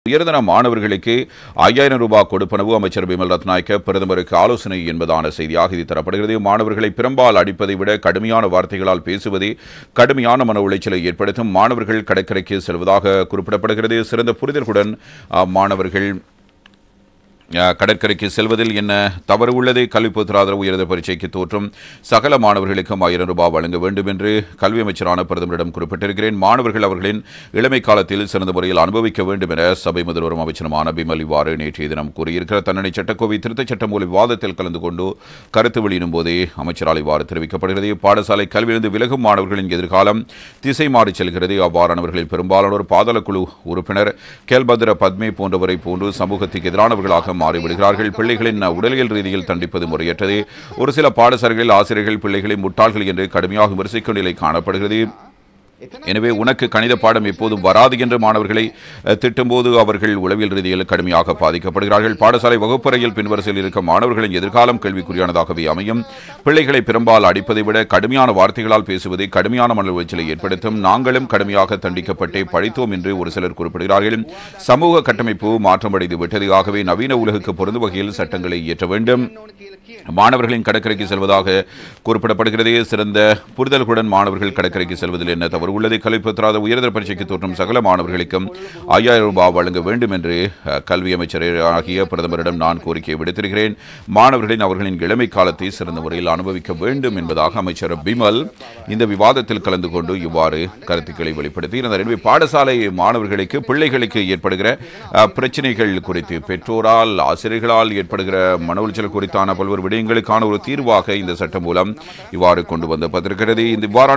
உயர்தர மாணவர்களுக்கு 5000 ரூபாய் கொடுப்பனவு அமைச்சர் பிமல் ரத்நாயக்க பிரதமருக்கு ஆலோசனை என்பதான செய்தியாக இது தரப்படுகிறது. மாணவர்களை பெரும்பால் அடிப்பதை விட கடுமையான வார்த்தைகளால் பேசுவதே கடுமையான மன உளைச்சலை ஏற்படுத்தும். மாணவர்கள் கடற்கரைக்கு செல்வதாக குறிப்பிடப்படுகிறது. சிறந்த புரிதலுடன் மாணவர்கள் கடற்கரைக்கு செல்வதில் என்ன தவறு உள்ளது? கல்வி பொதுத்தராதரவு உயர்ந்த பரீட்சைக்கு தோற்றும் சகல மாணவர்களுக்கும் 1000 ரூபாய் வழங்க வேண்டும் என்று கல்வி அமைச்சரான பிரதமரிடம் குறிப்பிட்டிருக்கிறேன். மாணவர்கள் அவர்களின் இளமை காலத்தில் சிறந்த முறையில் அனுபவிக்க வேண்டும் என சபை முதல்வரும் அமைச்சருமான பிமல் இவ்வாறு நேற்றைய தினம் கூறியிருக்கிறார். தண்டனை சட்டக்கோவை திருத்தச் சட்டம் மூலம் விவாதத்தில் கலந்து கொண்டு கருத்து வெளியிடும் போதே அமைச்சரால் இவ்வாறு தெரிவிக்கப்படுகிறது. பாடசாலை கல்வியிலிருந்து விலகும் மாணவர்களின் எதிர்காலம் திசை மாறி செல்கிறது. அவ்வாறானவர்களில் பெரும்பாலானோர் பாதாளக்குழு உறுப்பினர் கேல்பத்ர பத்மே போன்றவரை போன்று சமூகத்துக்கு எதிரானவர்களாக மாறிவிடுகிறார்கள். பிள்ளைகளின் உடலியல் ரீதியில் தண்டிப்பது முறையற்றது. ஒரு சில பாடசாலைகளில் ஆசிரியர்கள் பிள்ளைகளை முட்டாள்கள் என்று கடுமையாக விமர்சிக்கும் நிலை காணப்படுகிறது. எனவே உனக்கு கணித பாடம் எப்போதும் வராது என்று மாணவர்களை திட்டும்போது அவர்கள் உளவியல் ரீதியில் கடுமையாக பாதிக்கப்படுகிறார்கள். பாடசாலை வகுப்பறையில் பின்வரிசையில் இருக்கும் மாணவர்களின் எதிர்காலம் கேள்விக்குறியானதாகவே அமையும். பிள்ளைகளை பெரும்பால் அடிப்பதை விட கடுமையான வார்த்தைகளால் பேசுவது கடுமையான மன உளைச்சலை ஏற்படுத்தும். நாங்களும் கடுமையாக தண்டிக்கப்பட்டே படித்தோம் என்று ஒரு சிலர் குறிப்பிடுகிறார்கள். சமூக கட்டமைப்பு மாற்றமடைந்து விட்டது. ஆகவே நவீன உலகுக்கு பொருந்தும் வகையில் சட்டங்களை இயற்ற வேண்டும். மாணவர்களின் கடற்கரைக்கு செல்வதாக குறிப்பிடப்படுகிறது. சிறந்த புரிதல்களுடன் மாணவர்கள் கடற்கரைக்கு செல்வதில் என்ன தவறு உள்ளது? கல்வி பொதுத்தராதரவு உயர்தர பரீட்சைக்கு தோற்றும் சகல மாணவர்களுக்கும் 5000 ரூபாய் வழங்க வேண்டும் என்று கல்வி அமைச்சர் ஆகிய பிரதமரிடம் நான் கோரிக்கை விடுத்திருக்கிறேன். மாணவர்களின் அவர்களின் இளமை காலத்தை சிறந்த முறையில் அனுபவிக்க வேண்டும் என்பதாக அமைச்சர் பிமல் இந்த விவாதத்தில் கலந்து கொண்டு இவ்வாறு கருத்துக்களை வெளிப்படுத்தியிருந்தார். எனவே பாடசாலை மாணவர்களுக்கு பிள்ளைகளுக்கு ஏற்படுகிற பிரச்சனைகள் குறித்து பெற்றோரால் ஆசிரியர்களால் ஏற்படுகிற மன உளைச்சல் குறித்தான பல்வேறு விடயங்களுக்கான ஒரு தீர்வாக இந்த சட்டம் மூலம் இவ்வாறு கொண்டு வந்தப்பட்டிருக்கிறது. இந்த இவ்வாறான